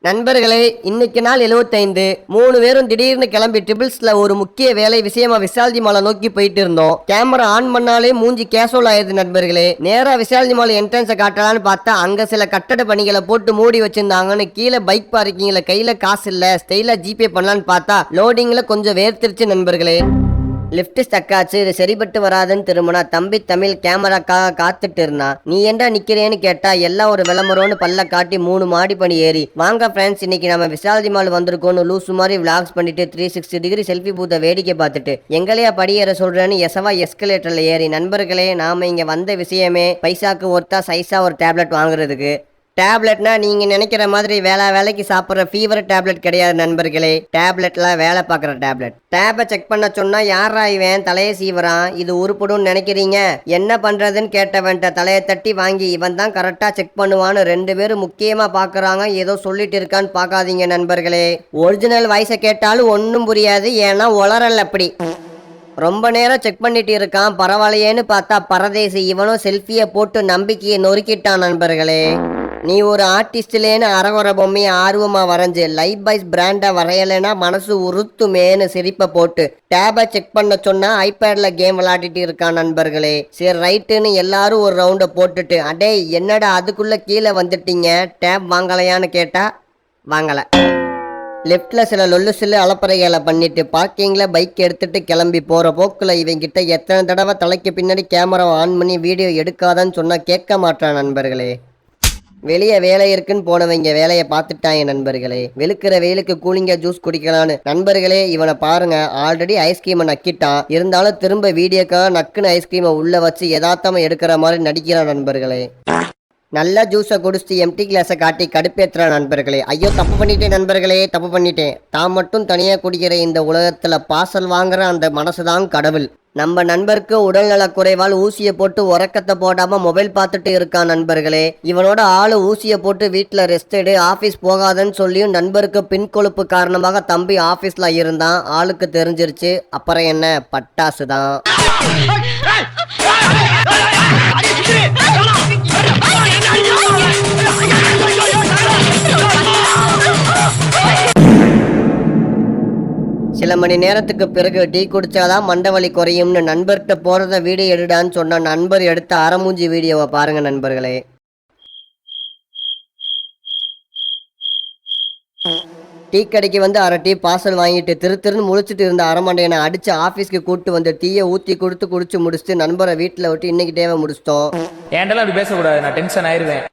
நண்பர்களே, இன்னைக்கு நாள் 75. 3 பேரும் திடீர்னு கிளம்பி ட்ரிபிள்ஸ்ல ஒரு முக்கிய வேலை விஷயமா விஷால்ஜி மாலை நோக்கி போயிட்டு இருந்தோம். கேமரா ஆன் பண்ணாலே மூஞ்சி கேஷுவல் ஆயிருது நண்பர்களே. நேரா விஷால்ஜி மாலை என்ட்ரன்ஸை காட்டலான்னு பார்த்தா அங்க சில கட்டட பணிகளை போட்டு மூடி வச்சிருந்தாங்கன்னு கீழே பைக் பார்க்கிங்ல கையில காசு இல்ல ஸ்டைலா ஜிபே பண்ணலான்னு பார்த்தா லோடிங்ல கொஞ்சம் வேர்த்திருச்சு நண்பர்களே. லிப்ட் ஸ்டக்காச்சு, இது சரிபட்டு வராதுன்னு திரும்பினா தம்பி தமிழ் கேமராக்காக காத்துட்டு இருந்தா. நீ ஏன்டா நிக்கிறேன்னு கேட்டா எல்லாம் ஒரு விளம்பரம்னு பல்ல காட்டி 3 மாடி பணி ஏறி வாங்க ஃப்ரெண்ட்ஸ், இன்னைக்கு நம்ம விஷால்ஜி மால் வந்திருக்கோம்னு லூசு மாதிரி விளாக்ஸ் பண்ணிட்டு 360 டிகிரி செல்ஃபி பூத்தை வேடிக்கை பார்த்துட்டு எங்களையா படியேற சொல்றேன்னு எசவா எஸ்கலேட்டர்ல ஏறி. நண்பர்களே, நாம இங்க வந்த விஷயமே பைசாக்கு ஒருத்தா சைஸா ஒரு டேப்லெட் வாங்குறதுக்கு. டேப்லெட்னா நீங்க நினைக்கிற மாதிரி வேலைக்கு சாப்பிட்ற ஃபீவர் டேப்லெட் கிடையாது நண்பர்களே. டேப்லெட்ல வேலை பார்க்குற டேப்லெட். டேப்பை செக் பண்ண சொன்னா யாரா இவன் தலையை சீவரான், இது உருப்படும் நினைக்கிறீங்க? என்ன பண்றதுன்னு கேட்டவன்ட்ட தலையை தட்டி வாங்கி இவன் தான் கரெக்டா செக் பண்ணுவான்னு 2 பேரும் முக்கியமா பாக்குறாங்க. ஏதோ சொல்லிட்டு இருக்கான்னு பார்க்காதீங்க நண்பர்களே. ஒரிஜினல் வாய்ஸை கேட்டாலும் ஒன்றும் புரியாது, ஏன்னா உளறல் அப்படி. ரொம்ப நேரம் செக் பண்ணிட்டு இருக்கான், பரவாயில்லையேன்னு பார்த்தா பரதேசி இவனும் செல்ஃபியை போட்டு நம்பிக்கையை நொறுக்கிட்டான் நண்பர்களே. நீ ஒரு ஆர்டிஸ்ட்லேன்னு அரகுற பொம்மையை ஆர்வமா வரைஞ்சு லைஃப் பாய்ஸ் பிராண்டை வரையலைன்னா மனசு உறுத்துமேனு சிரிப்பை போட்டு டேபை செக் பண்ண சொன்னா ஐபேட்ல கேம் விளையாடிட்டு இருக்கான் நண்பர்களே. சரி ரைட்டுன்னு எல்லாரும் ஒரு ரவுண்டை போட்டுட்டு அடே என்னடா அதுக்குள்ள கீழே வந்துட்டீங்க, டேப் வாங்கலையான்னு கேட்டா வாங்கலை. லெஃப்ட்ல சில லொல்லு சில்லு அலப்பறைகளை பண்ணிட்டு பார்க்கிங்ல பைக் எடுத்துட்டு கிளம்பி போற போக்குல இவங்கிட்ட எத்தனை தடவை தலைக்கு பின்னாடி கேமரா ஆன் பண்ணி வீடியோ எடுக்காதன்னு சொன்னா கேட்க மாட்டான் நண்பர்களே. வெளியே வேலை இருக்குன்னு போனவங்க வேலையை பார்த்துட்டாங்க நண்பர்களே. வெளுக்கிற வெயிலுக்கு கூலிங்கா ஜூஸ் குடிக்கலான்னு. நண்பர்களே, இவனை பாருங்க, ஆல்ரெடி ஐஸ்கிரீமை நக்கிட்டான், இருந்தாலும் திரும்ப வீடியோக்காக நக்குன்னு ஐஸ்கிரீமை உள்ள வச்சு யதார்த்தமா எடுக்கிற மாதிரி நடிக்கிறான் நண்பர்களே. நல்லா ஜூஸை குடிச்சிட்டு எம்டி கிளாஸை காட்டி கடுப்பேற்றுற நண்பர்களே. ஐயோ தப்பு பண்ணிட்டேன் நண்பர்களே, தப்பு பண்ணிட்டேன். தான் மட்டும் தனியாக குடிக்கிற இந்த உலகத்தில் பார்சல் வாங்குற அந்த மனசுதான் கடவுள். நம்ம நண்பருக்கு உடல்நல குறைவால் ஊசியை போட்டு உறக்கத்தை போடாம மொபைல் பார்த்துட்டு இருக்கான் நண்பர்களே. இவனோட ஆளு ஊசியை போட்டு வீட்டில் ரெஸ்ட் எடு, ஆஃபீஸ் போகாதன்னு சொல்லியும் நண்பருக்கு பின் கொழுப்பு காரணமாக தம்பி ஆஃபீஸில் இருந்தான். ஆளுக்கு தெரிஞ்சிருச்சு, அப்புறம் என்ன பட்டாசு தான். சில மணி நேரத்துக்கு பிறகு டீ குடிச்சாதான் மண்டவலி குறையும்னு நண்பர்கிட்ட போறத வீடியோ எடுடான்னு சொன்ன நண்பர் எடுத்த அறமூஞ்சி வீடியோவை பாருங்க நண்பர்களே. டீ கடைக்கு வந்து அரை டீ பார்சல் வாங்கிட்டு திருன்னு முழிச்சிட்டு இருந்த அரமண்டையனை அடிச்சு ஆஃபீஸ்க்கு கூட்டு வந்து டீயை ஊற்றி கொடுத்து குடிச்சு முடிச்சுட்டு நண்பரை வீட்டில் விட்டு இன்னைக்கு டேவை முடிச்சிட்டோம். ஏன்டெல்லாம் அப்படி பேசக்கூடாது, நான் டென்ஷன் ஆயிருவேன்.